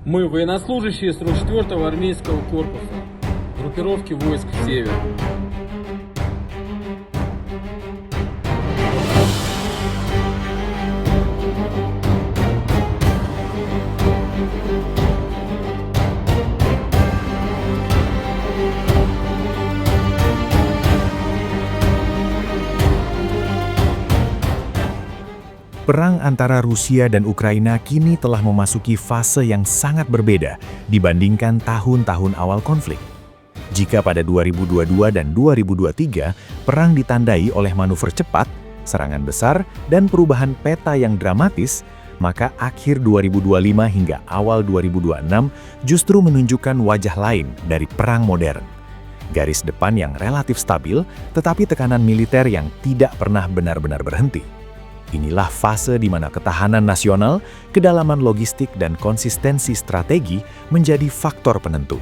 Мы военнослужащие 44-го армейского корпуса, группировки войск «Север». Perang antara Rusia dan Ukraina kini telah memasuki fase yang sangat berbeda dibandingkan tahun-tahun awal konflik. Jika pada 2022 dan 2023, perang ditandai oleh manuver cepat, serangan besar, dan perubahan peta yang dramatis, maka akhir 2025 hingga awal 2026 justru menunjukkan wajah lain dari perang modern. Garis depan yang relatif stabil, tetapi tekanan militer yang tidak pernah benar-benar berhenti. Inilah fase di mana ketahanan nasional, kedalaman logistik, dan konsistensi strategi menjadi faktor penentu.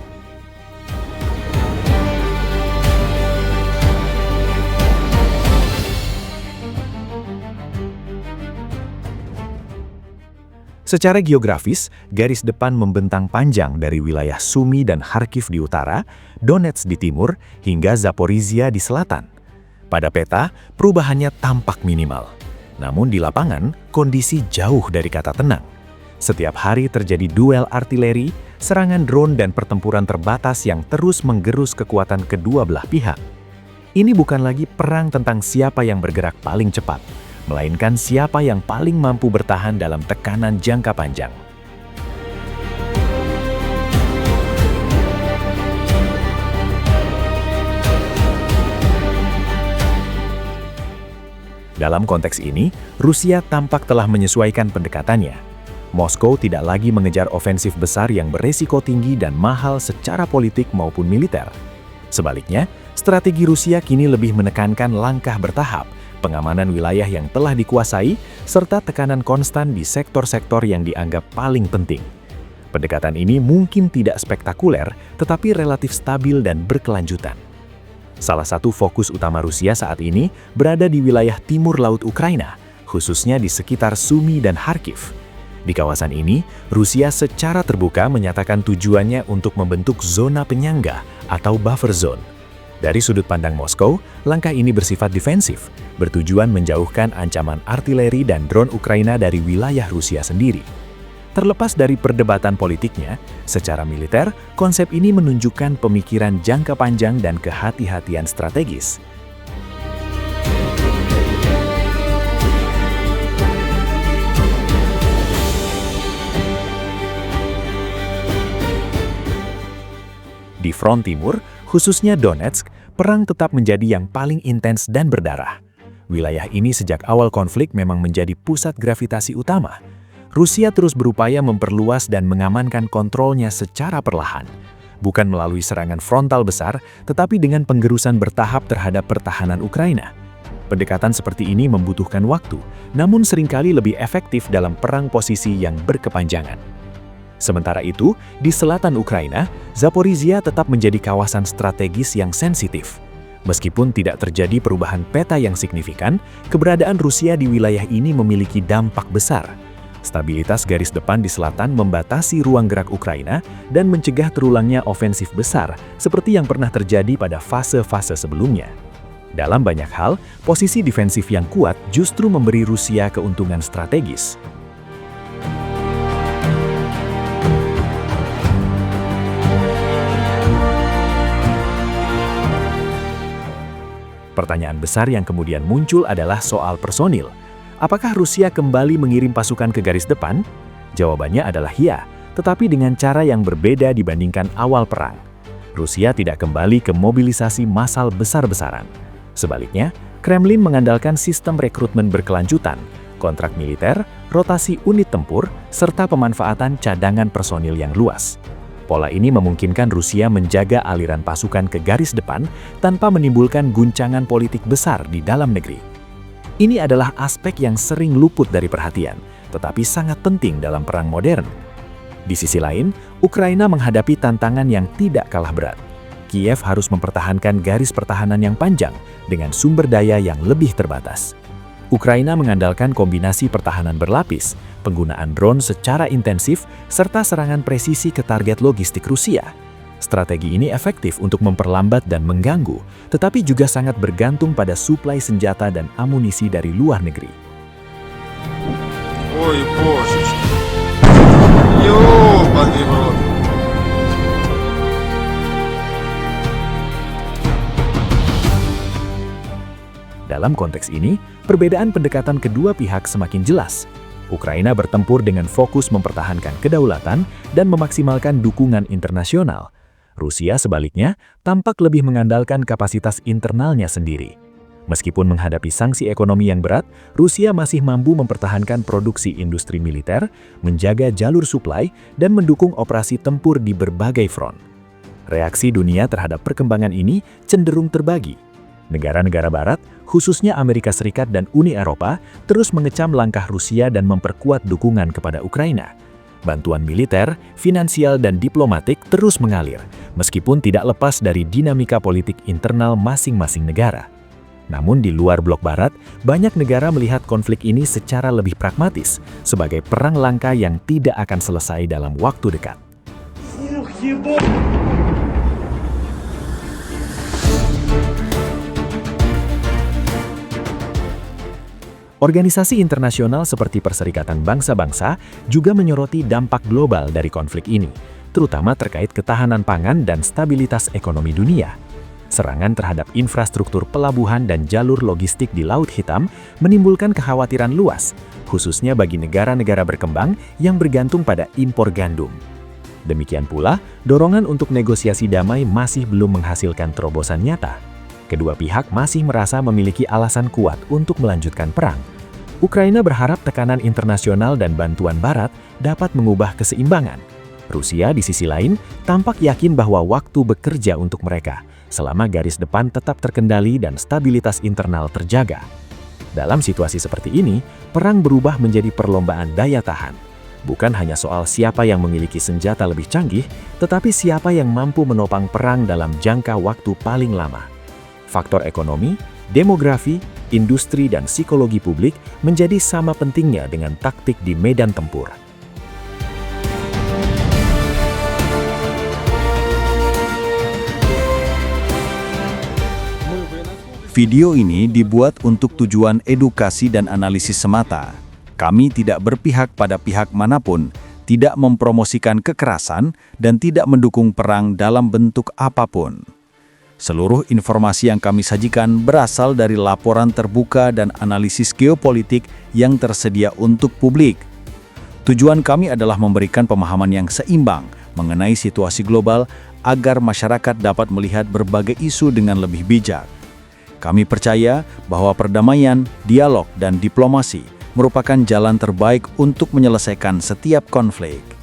Secara geografis, garis depan membentang panjang dari wilayah Sumy dan Kharkiv di utara, Donetsk di timur, hingga Zaporizhia di selatan. Pada peta, perubahannya tampak minimal. Namun di lapangan, kondisi jauh dari kata tenang. Setiap hari terjadi duel artileri, serangan drone dan pertempuran terbatas yang terus menggerus kekuatan kedua belah pihak. Ini bukan lagi perang tentang siapa yang bergerak paling cepat, melainkan siapa yang paling mampu bertahan dalam tekanan jangka panjang. Dalam konteks ini, Rusia tampak telah menyesuaikan pendekatannya. Moskow tidak lagi mengejar ofensif besar yang beresiko tinggi dan mahal secara politik maupun militer. Sebaliknya, strategi Rusia kini lebih menekankan langkah bertahap, pengamanan wilayah yang telah dikuasai, serta tekanan konstan di sektor-sektor yang dianggap paling penting. Pendekatan ini mungkin tidak spektakuler, tetapi relatif stabil dan berkelanjutan. Salah satu fokus utama Rusia saat ini berada di wilayah timur laut Ukraina, khususnya di sekitar Sumy dan Kharkiv. Di kawasan ini, Rusia secara terbuka menyatakan tujuannya untuk membentuk zona penyangga atau buffer zone. Dari sudut pandang Moskow, langkah ini bersifat defensif, bertujuan menjauhkan ancaman artileri dan drone Ukraina dari wilayah Rusia sendiri. Terlepas dari perdebatan politiknya, secara militer, konsep ini menunjukkan pemikiran jangka panjang dan kehati-hatian strategis. Di front timur, khususnya Donetsk, perang tetap menjadi yang paling intens dan berdarah. Wilayah ini sejak awal konflik memang menjadi pusat gravitasi utama. Rusia terus berupaya memperluas dan mengamankan kontrolnya secara perlahan, bukan melalui serangan frontal besar, tetapi dengan penggerusan bertahap terhadap pertahanan Ukraina. Pendekatan seperti ini membutuhkan waktu, namun seringkali lebih efektif dalam perang posisi yang berkepanjangan. Sementara itu, di selatan Ukraina, Zaporizhia tetap menjadi kawasan strategis yang sensitif. Meskipun tidak terjadi perubahan peta yang signifikan, keberadaan Rusia di wilayah ini memiliki dampak besar. Stabilitas garis depan di selatan membatasi ruang gerak Ukraina dan mencegah terulangnya ofensif besar seperti yang pernah terjadi pada fase-fase sebelumnya. Dalam banyak hal, posisi defensif yang kuat justru memberi Rusia keuntungan strategis. Pertanyaan besar yang kemudian muncul adalah soal personil. Apakah Rusia kembali mengirim pasukan ke garis depan? Jawabannya adalah ya, tetapi dengan cara yang berbeda dibandingkan awal perang. Rusia tidak kembali ke mobilisasi massal besar-besaran. Sebaliknya, Kremlin mengandalkan sistem rekrutmen berkelanjutan, kontrak militer, rotasi unit tempur, serta pemanfaatan cadangan personil yang luas. Pola ini memungkinkan Rusia menjaga aliran pasukan ke garis depan tanpa menimbulkan guncangan politik besar di dalam negeri. Ini adalah aspek yang sering luput dari perhatian, tetapi sangat penting dalam perang modern. Di sisi lain, Ukraina menghadapi tantangan yang tidak kalah berat. Kiev harus mempertahankan garis pertahanan yang panjang dengan sumber daya yang lebih terbatas. Ukraina mengandalkan kombinasi pertahanan berlapis, penggunaan drone secara intensif, serta serangan presisi ke target logistik Rusia. Strategi ini efektif untuk memperlambat dan mengganggu, tetapi juga sangat bergantung pada suplai senjata dan amunisi dari luar negeri. Ой, божечки. Ёбаный в рот. Dalam konteks ini, perbedaan pendekatan kedua pihak semakin jelas. Ukraina bertempur dengan fokus mempertahankan kedaulatan dan memaksimalkan dukungan internasional. Rusia sebaliknya tampak lebih mengandalkan kapasitas internalnya sendiri. Meskipun menghadapi sanksi ekonomi yang berat, Rusia masih mampu mempertahankan produksi industri militer, menjaga jalur suplai, dan mendukung operasi tempur di berbagai front. Reaksi dunia terhadap perkembangan ini cenderung terbagi. Negara-negara Barat, khususnya Amerika Serikat dan Uni Eropa, terus mengecam langkah Rusia dan memperkuat dukungan kepada Ukraina. Bantuan militer, finansial, dan diplomatik terus mengalir, meskipun tidak lepas dari dinamika politik internal masing-masing negara. Namun di luar blok Barat, banyak negara melihat konflik ini secara lebih pragmatis, sebagai perang langka yang tidak akan selesai dalam waktu dekat. Organisasi internasional seperti Perserikatan Bangsa-Bangsa juga menyoroti dampak global dari konflik ini, terutama terkait ketahanan pangan dan stabilitas ekonomi dunia. Serangan terhadap infrastruktur pelabuhan dan jalur logistik di Laut Hitam menimbulkan kekhawatiran luas, khususnya bagi negara-negara berkembang yang bergantung pada impor gandum. Demikian pula, dorongan untuk negosiasi damai masih belum menghasilkan terobosan nyata. Kedua pihak masih merasa memiliki alasan kuat untuk melanjutkan perang. Ukraina berharap tekanan internasional dan bantuan Barat dapat mengubah keseimbangan. Rusia di sisi lain tampak yakin bahwa waktu bekerja untuk mereka, selama garis depan tetap terkendali dan stabilitas internal terjaga. Dalam situasi seperti ini, perang berubah menjadi perlombaan daya tahan. Bukan hanya soal siapa yang memiliki senjata lebih canggih, tetapi siapa yang mampu menopang perang dalam jangka waktu paling lama. Faktor ekonomi, demografi, industri, dan psikologi publik menjadi sama pentingnya dengan taktik di medan tempur. Video ini dibuat untuk tujuan edukasi dan analisis semata. Kami tidak berpihak pada pihak manapun, tidak mempromosikan kekerasan, dan tidak mendukung perang dalam bentuk apapun. Seluruh informasi yang kami sajikan berasal dari laporan terbuka dan analisis geopolitik yang tersedia untuk publik. Tujuan kami adalah memberikan pemahaman yang seimbang mengenai situasi global agar masyarakat dapat melihat berbagai isu dengan lebih bijak. Kami percaya bahwa perdamaian, dialog, dan diplomasi merupakan jalan terbaik untuk menyelesaikan setiap konflik.